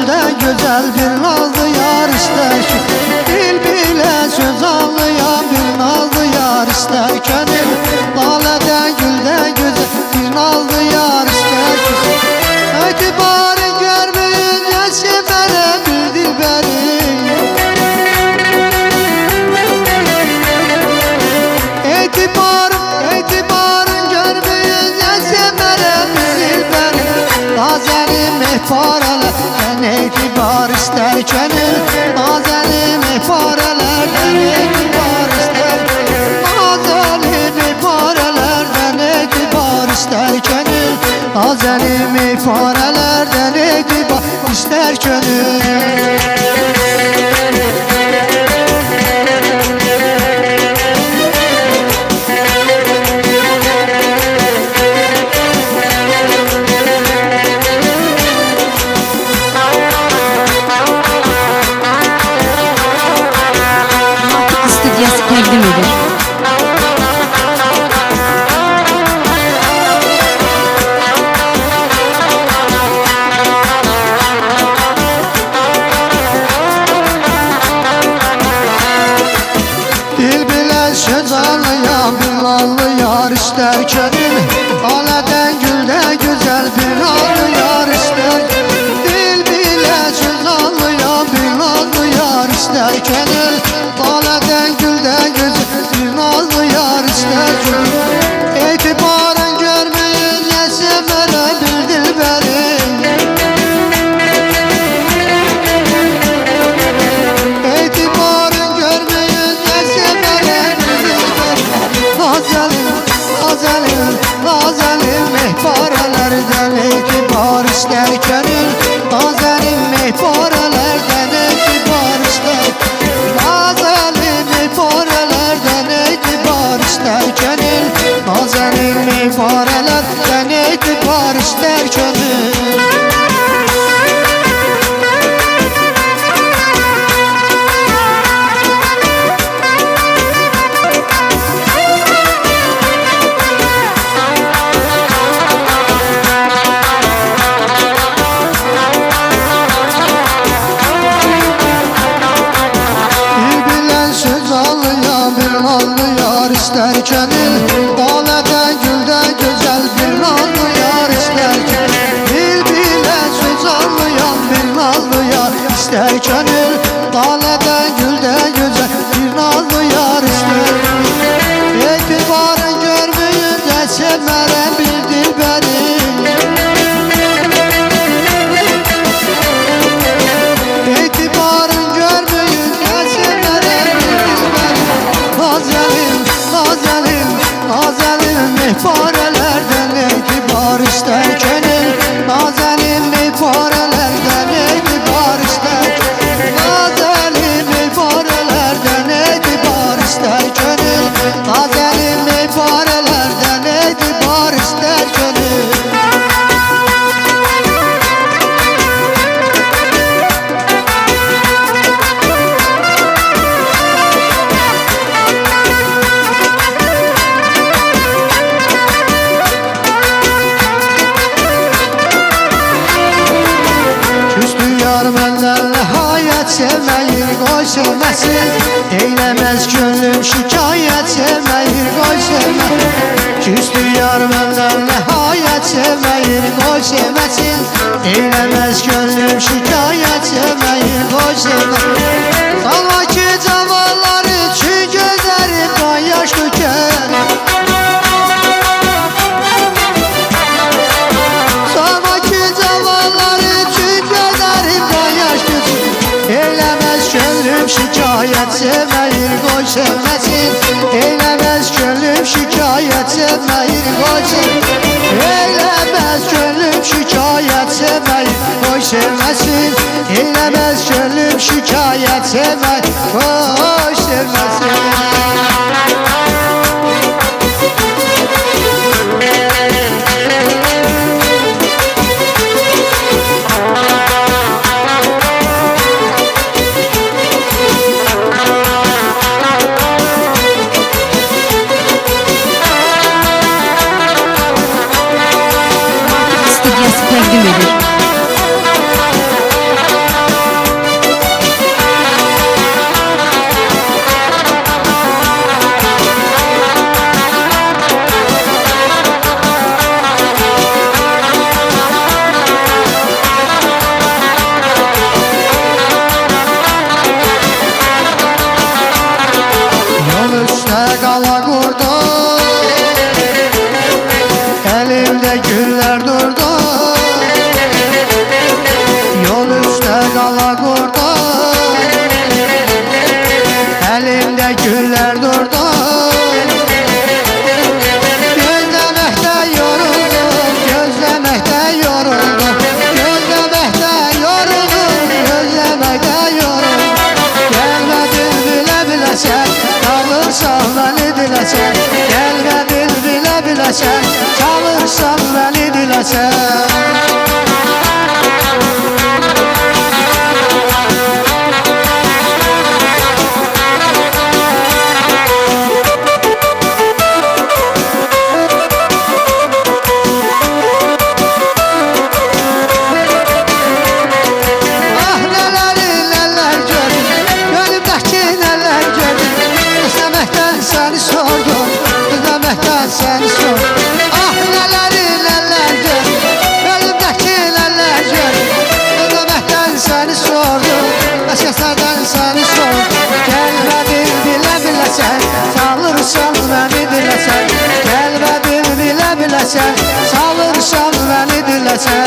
gülden güzel bir nazlı yar ister ki, dil bile söz anlayan bir nazlı yar ister gönül. Laleden gülden güzel bir nazlı yar ister ki, etibarı görmeyince severe bir dilberi. Etibarın görmeyince severe bir dilberi. Nazerim ihbarelerden etibar ister gönül. Nazerim ihbarelerden etibar ister. Nazerim ihbarelerden etibar ister gönül. Nazerim ihbarelerden etibar ister gönül. Teqdim edir. Dil bile söz anlayan bir nazlı yar ister gönül. Laleden gülden güzel bir nazlı yar ister. Dil bile söz anlayan bir nazlı yar ister gönül. Laleden gülden güzel bir nazlı yar ister gönül. İtibarın görmeyince severe bir dilberi. İtibarın görmeyince severe bir dilberi. Nazelim ihbarelerden itibar ister gönül. Nazelim ihbarelerden itibar ister. Nazelim ihbarelerden itibar ister gönül. Nazelim ihbarelerden itibar ister gönül. İster gönül. Laleden gülden güzel bir nazlı yar ister gönül. Dil bile söz anlayan bir nazlı yar ister gönül. Laleden gülden güzel bir nazlı yar ister. İtibarın görmeyince sevmere bir dilberi. İtibarın görmeyince sevmere bir dilberi. Nazelim ihbarelerden itibar ister gönül. Nazelim ihbarelerden itibar ister. Nazelim ihbarelerden itibar ister gönül. Nazelim ihbarelerden itibar ister gönül. Sevmeyir koy sevmesin, eylemez gönlüm şikayet. Sevmeyir koy sevmesin, küstü yar benden nihayet. Sevmeyir koy sevmesin, eylemez gönlüm şikayet. Sevmeyir koy sevmesin. Sanma ki zavallar için gözlerimden yaş döker. Sanma ki zavallar için gözlerimden yaş döker. Eylemez gönlüm şikayet. Sevmeyir koy sevmesin, eylemez gönlüm şikayet. Sevmeyir koy sevmesin, eylemez gönlüm şikayet. Sevmeyir koy sevmesin, eylemez gönlüm şikayet. Sevmeyir koy sevmesin. Teqdim edir. dala kurdu, elimde güller durdu. Gözlemekte yoruldum, gözlemekte yoruldum, gözlemekte yoruldum, gözlemekte yoruldum. Gelmedin bile bile sen, kalırsan beni dilesen. Gelmedin bile bile sen, kalırsan beni dilesen. Seni sordum, izlemekten seni sordum. Ah neleri neler gördüm, elimdeki neler gördüm. İzlemekten seni sordum, neşeseden seni sordum. Gelmedin bile bile sen, salırsan beni dilesen. Gelmedin bile bile sen, salırsan beni dilesen.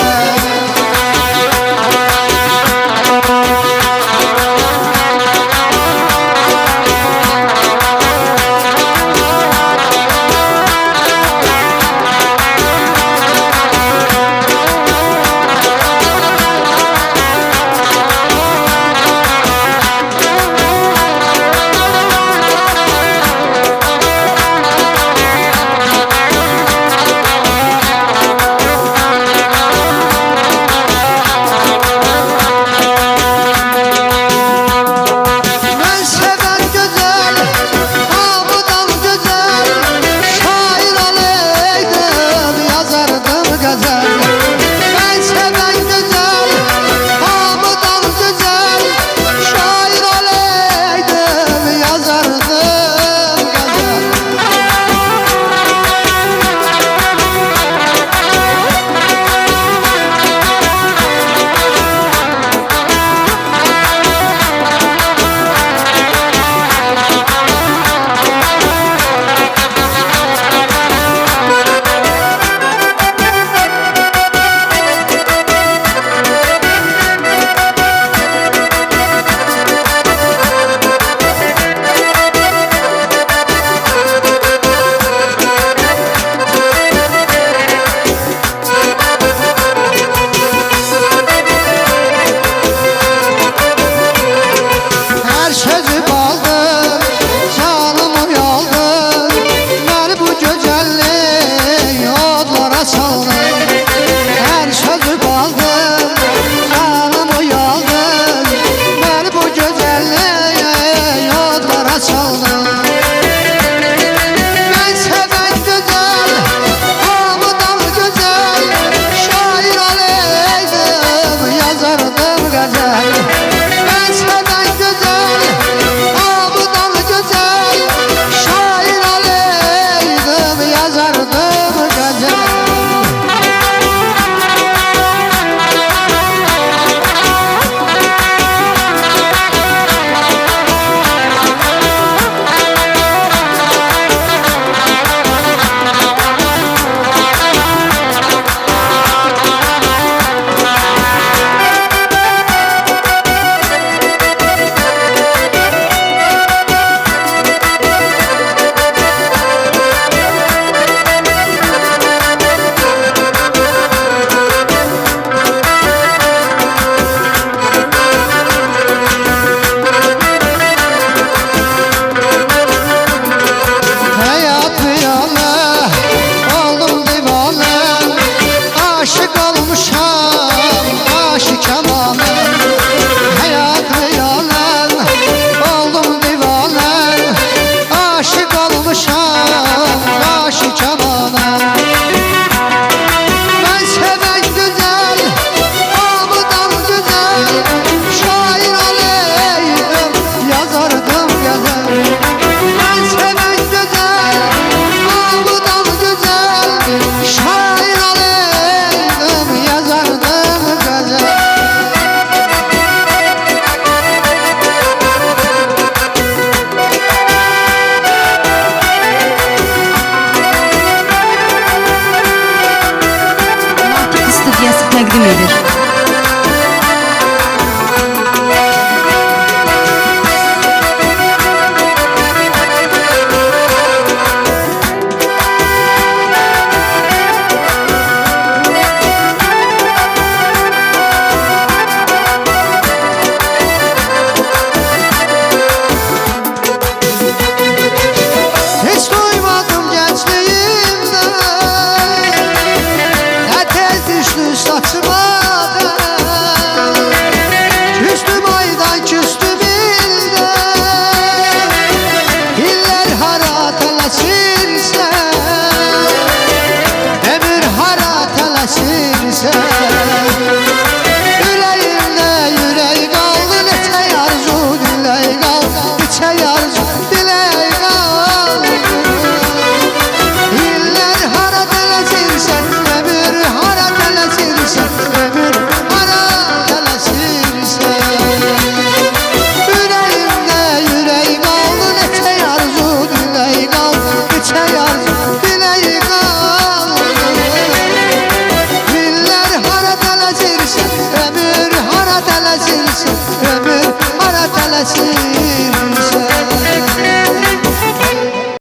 tələsirsən